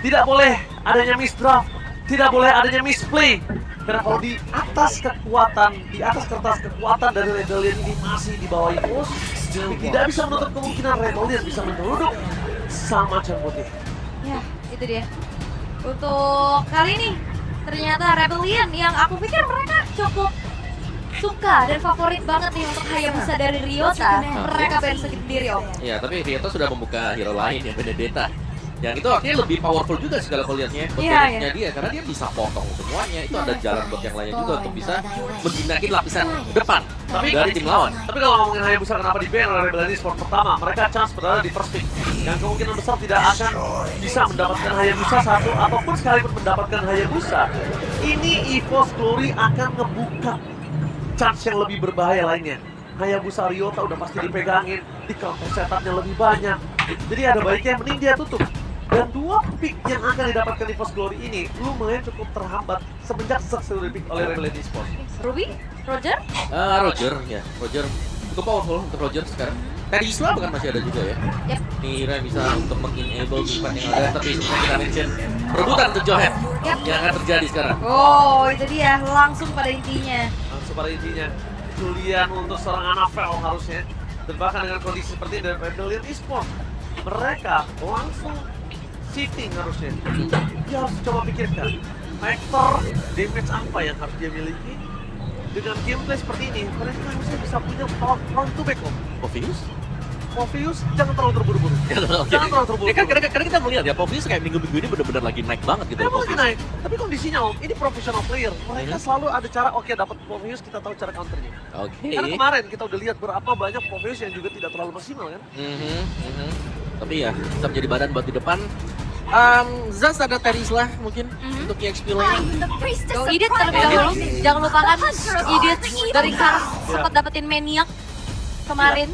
Tidak boleh adanya misdraft, tidak boleh adanya misplay. Karena kalau di atas kertas kekuatan dari Rebellion ini masih di bawah Evos, tidak bisa menutup kemungkinan Rebellion bisa menyeruduk sang macan putih. Ya, itu dia. Untuk kali ini, ternyata Rebellion yang aku pikir mereka cukup suka dan favorit banget nih untuk Hayabusa dari Ryota. Mereka pengen sendiri, Om. Ya, tapi Ryota sudah membuka hero lain yang Benedetta. Yang itu artinya lebih powerful juga segala kalau lihatnya Iya. dia, karena dia bisa potong semuanya. Itu ada jalan buat yang lainnya juga untuk bisa menjinakin lapisan depan dari tim lawan. Tapi kalau ngomongin Hayabusa kenapa di ban oleh Rebellion Esports pertama, mereka chance berada di first pick. Yang kemungkinan besar tidak akan bisa mendapatkan Hayabusa satu ataupun sekalipun mendapatkan Hayabusa. Ini EVOS Glory akan ngebuka chance yang lebih berbahaya lainnya. Hayabusa Ryota udah pasti dipegangin, di counter setupnya lebih banyak. Jadi ada baiknya mending dia tutup. Dan dua pick yang akan didapatkan EVOS Glory ini lumayan cukup terhambat semenjak successful pick oleh Rebellion Esports. Ruby? Roger? Roger cukup powerful untuk Roger sekarang. Tadi Isla bahkan masih ada juga ya. Yap. Nih Ira bisa untuk mengenable tempat yang ada, tapi seperti kita mention perebutan untuk Johan yang akan terjadi sekarang. Oh, itu dia. Langsung pada intinya. Langsung pada intinya, Julian untuk seorang Anafel harusnya. Dan bahkan dengan kondisi seperti ini dari Rebellion Esports, mereka langsung shifting harusnya. Dia harus coba pikirkan faktor damage apa yang harus dia miliki. Dengan gameplay seperti ini, mereka harusnya bisa punya front to back om. Povius jangan terlalu terburu-buru. Jangan terlalu terburu-buru. Ya kan kadang kita melihat ya, Povius kayak minggu-minggu ini benar-benar lagi naik banget gitu. Emang lagi naik, tapi kondisinya om, ini professional player. Mereka selalu ada cara, oke dapat Povius, kita tahu cara counternya. Oke. Karena kemarin kita udah lihat berapa banyak Povius yang juga tidak terlalu maksimal kan. Tapi ya, bisa menjadi badan buat di depan. Zaz ada Terisla mungkin untuk EXP lane. Go Edith terlebih dahulu. Jangan lupakan Edith dari Kars sempat dapetin Maniac kemarin.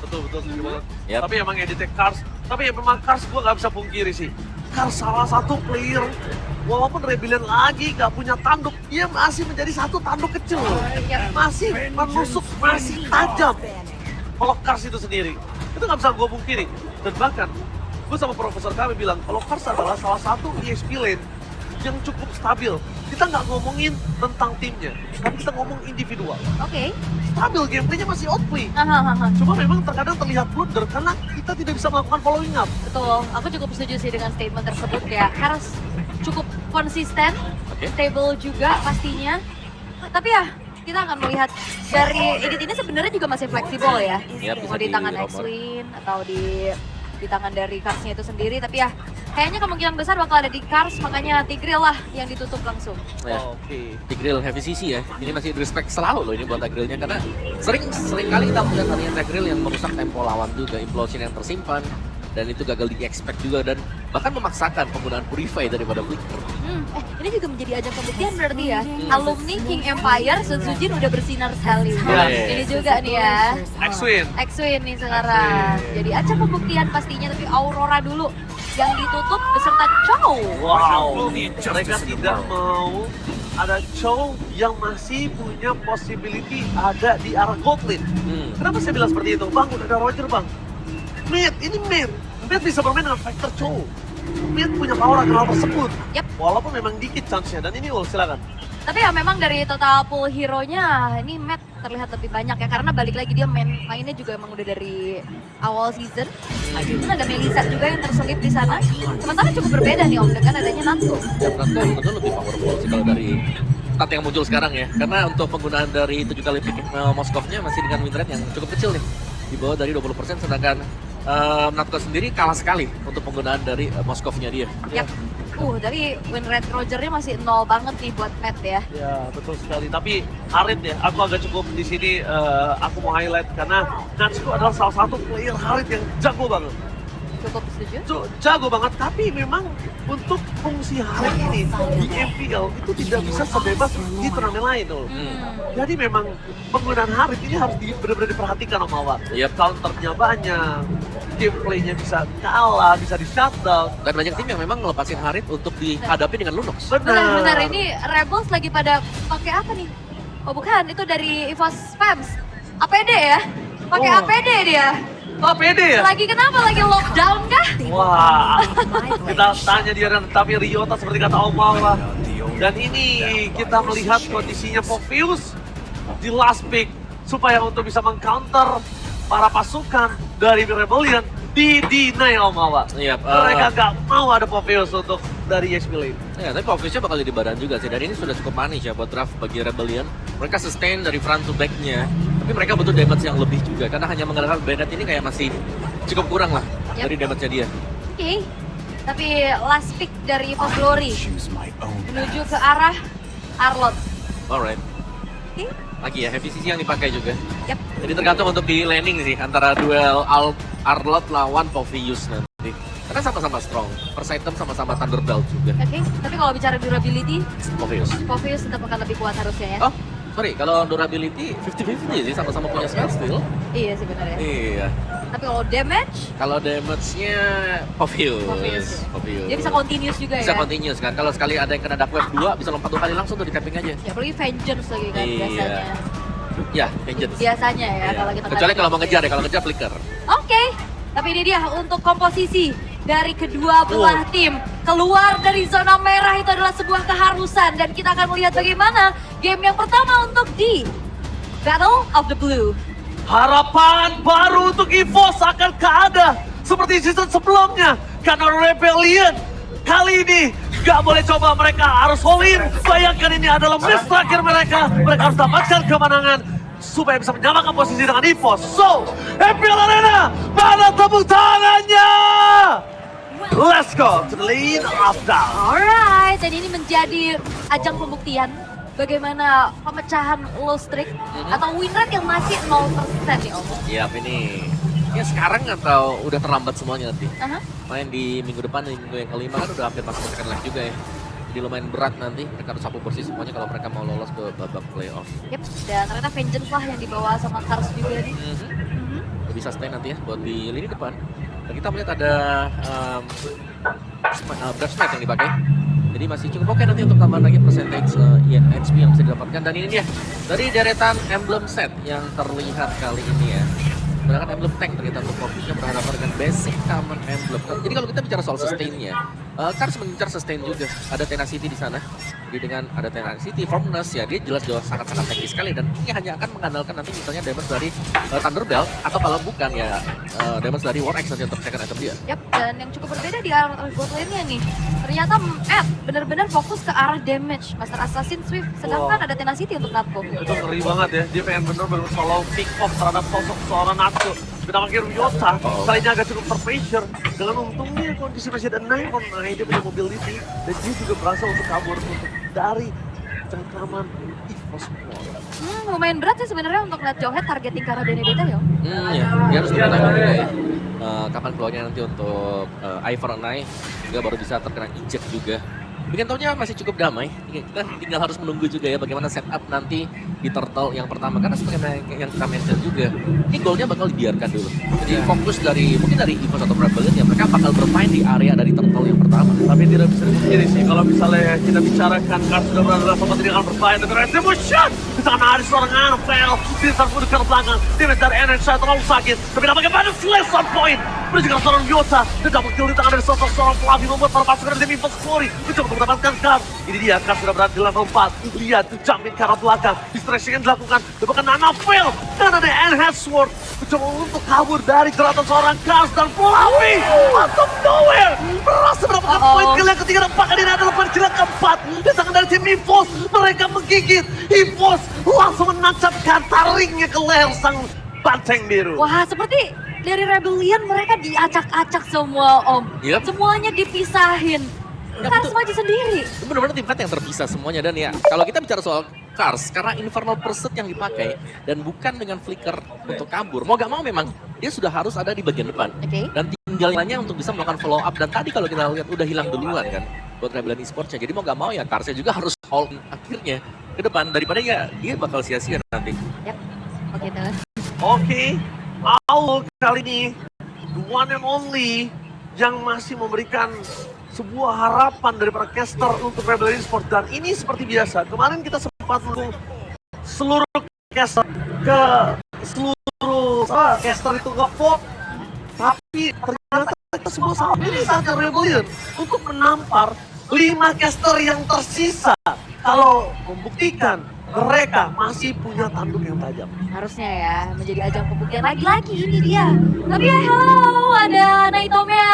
Betul setuju banget. Yap. Tapi emang editnya Kars, tapi ya memang Kars gua nggak bisa pungkiri sih. Kars salah satu player, walaupun Rebellion lagi nggak punya tanduk, dia masih menjadi satu tanduk kecil. Masih menusuk, masih tajam. Kalau Kars itu sendiri, itu nggak bisa gua pungkiri. Dan bahkan, gue sama profesor kami bilang, kalau Kars adalah salah satu EXP lane yang cukup stabil. Kita nggak ngomongin tentang timnya, tapi kita ngomong individual. Oke. Stabil, gameplaynya masih outplay. Cuma memang terkadang terlihat blunder karena kita tidak bisa melakukan following up. Betul, aku cukup setuju sih dengan statement tersebut ya. Harus cukup konsisten, stable juga pastinya. Tapi ya, kita akan melihat dari edit ini sebenarnya juga masih fleksibel ya. Yap, Mau bisa di tangan di-romer. X-Win atau di tangan dari Karsnya itu sendiri. Tapi ya, kayaknya kemungkinan besar bakal ada di Kars, makanya Tigreal lah yang ditutup langsung. Ya. Oke. Tigreal heavy CC ya. Ini masih respect selalu loh ini buat Tigrealnya karena sering kali kita melihat harian Tigreal yang merusak tempo lawan juga, implosion yang tersimpan dan itu gagal di-expect juga dan bahkan memaksakan penggunaan Purify daripada Flicker. Ini juga menjadi ajang pembuktian berarti ya. Alumni King Empire, Sun Sujin udah bersinar sekali. Ya. Ini juga nih ya. X-Win. X-Win nih sekarang. Jadi ajang pembuktian pastinya, tapi Aurora dulu yang ditutup beserta Chow. Wow, mereka tidak mau ada Chow yang masih punya possibility ada di arah gold lane. Kenapa saya bilang seperti itu? Bang, udah ada Roger bang. Ini Mid bisa bermain dengan factor Chow. Mid punya power akan hal tersebut. Yap. Walaupun memang dikit chance-nya, dan ini Ul, silakan. Tapi ya memang dari total pool hero-nya ini Matt terlihat lebih banyak ya, karena balik lagi dia mainnya juga emang udah dari awal season. Itu ada Melissa juga yang terselip di sana. Sementara cukup berbeda nih Om dengan adanya Natsu. Ya Natsu betul lebih powerful sih kalau dari stat yang muncul sekarang ya. Karena untuk penggunaan dari 7 kali pick Moskovnya masih dengan win rate yang cukup kecil nih. Di bawah dari 20%, sedangkan Natsu sendiri kalah sekali untuk penggunaan dari Moskovnya dia. Yap. Dari win rate Rogernya masih 0 banget nih buat Matt ya. Ya, betul sekali. Tapi Harit ya, aku agak cukup di sini aku mau highlight karena Natsu adalah salah satu player Harit yang jago banget. Cukup setuju. Jago banget, tapi memang untuk fungsi Harit ini di MPL itu tidak bisa sebebas di turnamen lain loh. Jadi memang penggunaan Harit ini harus benar-benar diperhatikan sama Awak. Counternya banyak, gameplaynya bisa kalah, bisa di shutdown. Dan banyak tim yang memang ngelepasin Harit untuk dihadapi dengan Lunox. Benar, ini Rebels lagi pada pakai apa nih? Oh bukan, itu dari EVOS Spams. APD ya? Pakai APD dia. Oh, pede ya? Lagi kenapa? Lagi lockdown kah? Wah, kita tanya dia dan tapi Ryota seperti kata Omawa. Dan ini kita melihat kondisinya Popheus di last pick supaya untuk bisa mengcounter para pasukan dari Rebellion di deny Omawa. Iya, Mereka gak mau ada Popheus untuk dari EXP Lane. ya, tapi Popheusnya bakal jadi badan juga sih. Dan ini sudah cukup manis ya buat draft bagi Rebellion. Mereka sustain dari front to back-nya. Tapi mereka butuh damage yang lebih juga. Karena hanya mengandalkan Bennett ini kayak masih cukup kurang lah Yap. dari damage-nya dia. Oke. Tapi last pick dari Evo Glory menuju ke arah Arlott. Alright. Oke. Lagi ya, heavy CC yang dipakai juga. Yap. Jadi tergantung untuk di laning sih antara duel Arlott lawan Popheus nanti. Karena sama-sama strong. First item sama-sama Thunderbelt juga. Oke. Tapi kalau bicara durability, Popheus. Popheus tetap akan lebih kuat harusnya ya. Oh, sorry, kalau durability 50-50 sih, sama-sama punya spell steal. Iya sih benar ya. Iya. Tapi kalau damage, Kalau damage-nya Popheus. Popheus ya. Popheus. dia bisa continuous juga Bisa ya. continuous kan. Kalau sekali ada yang kena dark wave 2 bisa lompat 2 kali langsung tuh di tapping aja. Ya apalagi vengeance lagi kan Iya. biasanya. Ya, vengeance. Biasanya ya Iya. kalau kita Kecuali nggak kalau mau ada ngejar ya, kalau ngejar flicker. Oke, tapi ini dia untuk komposisi dari kedua belah tim. Keluar dari zona merah itu adalah sebuah keharusan dan kita akan melihat bagaimana game yang pertama untuk di Battle of the Blue. Harapan baru untuk EVOS akan ada seperti season sebelumnya. Karena Rebellion kali ini gak boleh coba, mereka harus all in. Bayangkan ini adalah match terakhir mereka. Mereka harus dapatkan kemenangan supaya bisa menyamakan posisi dengan EVOS. So, MPL Arena, mana tepuk tangannya? Let's go to the lane of down. Alright, dan ini menjadi ajang pembuktian bagaimana pemecahan low streak atau win rate yang masih 0% nih Om. Iya, ini ya sekarang atau udah terlambat semuanya nanti. Aha. Main di minggu depan, di minggu yang kelima kan udah hampir masuk ke second leg juga ya. Jadi lumayan berat nanti, mereka harus sapu bersih semuanya kalau mereka mau lolos ke babak playoff. Yep, dan ternyata Vengeance lah yang dibawa sama Kars juga nih. Lebih sustain nanti ya buat di lini depan. Dan kita melihat ada Breath Smite yang dipakai. Jadi masih cukup oke nanti untuk tambahan lagi percentage HP yang bisa didapatkan. Dan ini dia dari deretan emblem set yang terlihat kali ini ya. Menggunakan emblem tank ternyata untuk fokusnya berhadapan dengan basic common emblem. Jadi kalau kita bicara soal sustain-nya, Kars mengincar sustain juga. Ada tenacity di sana. Jadi dengan ada tenacity, firmness ya dia jelas sangat-sangat teknis sekali dan ini hanya akan mengandalkan nanti misalnya damage dari Thunderbelt atau kalau bukan ya damage dari War Axe nanti untuk second item dia. Yap, dan yang cukup berbeda di arah bot lane-nya nih. Ternyata Ed benar-benar fokus ke arah damage Master Assassin Swift, sedangkan ada tenacity untuk Natko. Itu ngeri banget ya, dia pengen bener-bener solo pick off terhadap sosok seorang Natsu. Bernama Ryota, kalinya agak cukup terpressure. Dengan untungnya kondisi masih ada 9 on 9, dia punya mobility. Dan dia juga berhasil untuk kabur untuk dari cengkraman EVOS. Lumayan berat sih sebenarnya untuk Nat Jowhead targeting ke arah Benedetta ya. Ya, dia harus kita tanya juga ya. Kapan keluarnya nanti untuk Ivor Nai juga baru bisa terkena eject juga. Bikin taunya masih cukup damai. Kita tinggal harus menunggu juga ya bagaimana setup nanti di turtle yang pertama. Karena seperti yang kita mention juga, ini goalnya bakal dibiarkan dulu. Jadi fokus dari mungkin dari EVOS atau Rebellion ya mereka bakal bermain di area dari turtle yang pertama. Tapi tidak bisa dipungkiri sih, kalau misalnya kita bicarakan Kars sudah berada dalam tempat ini akan berbahaya. Tapi Retribution! Di sana ada seorang Anvil, dia terbunuh ke belakang. Damage dari energi terlalu sakit. Tapi dapat kembali slash on point. Menuju ke seorang Ryota. Dan double kill di tangan dari seorang Fluffy membuat para pasukan dari EVOS Glory mencoba untuk mendapatkan Kars. Ini dia, Kars sudah berada di level 4. Lihat, jumping ke arah belakang. Distressing yang dilakukan. Dapatkan Anvil. Dan ada Enhanced Sword. Mencoba untuk kabur dari jeratan seorang Kars dan Fluffy. Out of nowhere. Berhasil mendapatkan poin kill yang ketiga dan bahkan ini adalah poin kill yang keempat. Di tangan dari tim EVOS. Mereka menggigit. EVOS langsung menancapkan taringnya ke leher sang banteng biru. Wah, seperti dari Rebellion mereka diacak-acak semua Om. Yep. Semuanya dipisahin. Ya, Kars betul. maju sendiri. Itu benar-benar tim fight yang terpisah semuanya dan ya kalau kita bicara soal Kars karena Infernal Pursuit yang dipakai dan bukan dengan flicker untuk kabur, mau gak mau memang dia sudah harus ada di bagian depan. Oke. Dan tinggalnya untuk bisa melakukan follow up dan tadi kalau kita lihat udah hilang duluan kan buat Rebellion Esports-nya. Jadi mau gak mau ya Karsnya juga harus hold akhirnya ke depan daripada ya dia bakal sia-sia nanti. Yap. Oke, terus. Oke, Aul kali ini the one and only yang masih memberikan sebuah harapan dari para caster untuk Rebellion Esports. Dan ini seperti biasa, kemarin kita sempat menunggu seluruh caster ke seluruh caster itu nge-vote ternyata kita semua sama pilih saatnya Rebellion untuk menampar 5 caster yang tersisa. Kalau membuktikan mereka masih punya tanduk yang tajam. Harusnya ya menjadi ajang pembuktian lagi-lagi ini dia. Tapi ya hello, ada Naitomia,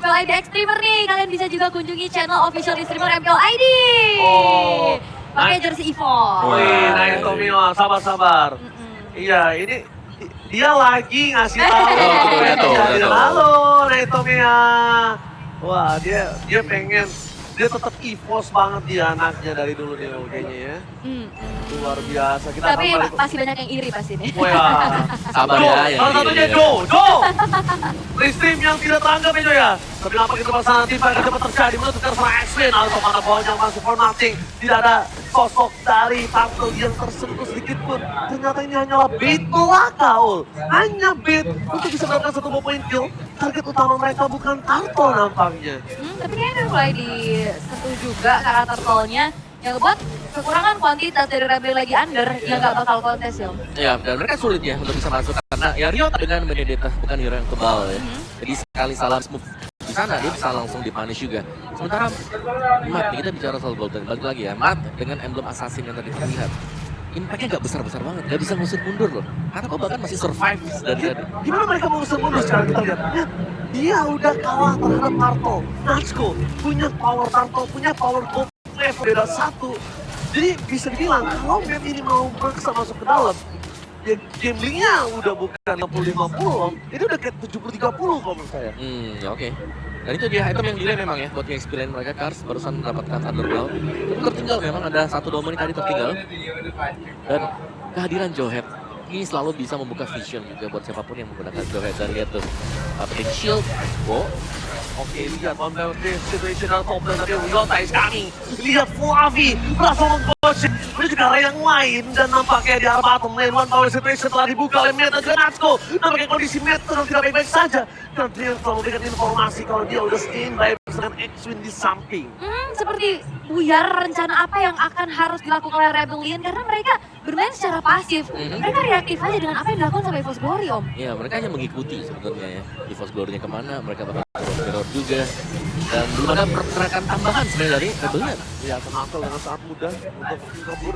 MPL ID Extremer nih. Kalian bisa juga kunjungi channel official streamer MPL ID. Oh, pakai jersey EVOS. Wih, Naitomia, sabar-sabar. Iya, ini dia lagi ngasih tahu. Halo, Naitomia. Wah, dia pengen, dia tetap EVOS banget dia anaknya dari dulu nih kayaknya ya. Luar biasa. Kita Tapi akan balik. pasti banyak yang iri pasti nih. Wah, ya. Sabar Jo, ya, salah satunya Jo. Restream yang tidak tanggap ya Jo ya. Tapi apa kita pasang nanti Pak cepat terjadi menentukan sama X-Men atau mana bawah yang masuk formatting. Tidak ada sosok dari Turtle yang tersentuh sedikit pun. Ternyata ini hanyalah bait belaka, Ul. Hanya bait untuk bisa mendapatkan 1 poin kill. Target utama mereka bukan Turtle nampaknya. Tapi kayaknya udah mulai disentuh juga karakter Turtle-nya. Yang buat kekurangan kuantitas dari Rebel lagi under yang gak bakal kontes ya. Ya, dan mereka sulit ya untuk bisa masuk karena ya Rio dengan Benedetta bukan hero yang kebal ya. Jadi sekali salah move di sana dia bisa langsung dipunish juga. Sementara Matt, kita bicara soal Golden, balik lagi ya, Matt dengan emblem assassin yang tadi terlihat. Impact-nya gak besar-besar banget, gak bisa ngusir mundur loh. Karena kok bahkan masih survive dari tadi. Gimana mereka mau mundur sekarang kita lihat? Ya, dia udah kalah terhadap Turtle. Natsuko punya power Turtle, punya power gold level beda 1. Jadi bisa dibilang kalau map ini mau maksa masuk ke dalam, ya gamblingnya udah bukan 60-50, ini udah kayak 70-30 kalau menurut saya. Ya oke. Dan itu dia item yang delay memang ya buat experience mereka. Cars barusan mendapatkan Thunderbolt. Tapi tertinggal memang ada 1 domain tadi tertinggal. Dan kehadiran Johead ini selalu bisa membuka vision juga buat siapapun yang menggunakan Johead. Dan lihat tuh, Pink Shield, wow. Oke, lihat on the situational top dan tadi Yota is coming. Lihat Flavi langsung meng-coach. Ini juga yang lain dan nampaknya di arah bottom lane. One power situation telah dibuka oleh Matt dan juga Natsuko. Nampaknya kondisi Matt sedang tidak baik-baik saja. Karena dia telah memberikan informasi kalau dia udah standby bersama X-Wing di samping. Seperti buyar rencana apa yang akan harus dilakukan oleh Rebellion karena mereka bermain secara pasif. Mereka reaktif aja dengan apa yang dilakukan sama EVOS Glory, Om. Ya, mereka hanya mengikuti sebenarnya ya. EVOS Glory-nya kemana, mereka bakal mirror juga. Dan belum ada pergerakan tambahan sebenarnya dari Rebellion. Ya, Turtle dengan sangat mudah untuk kabur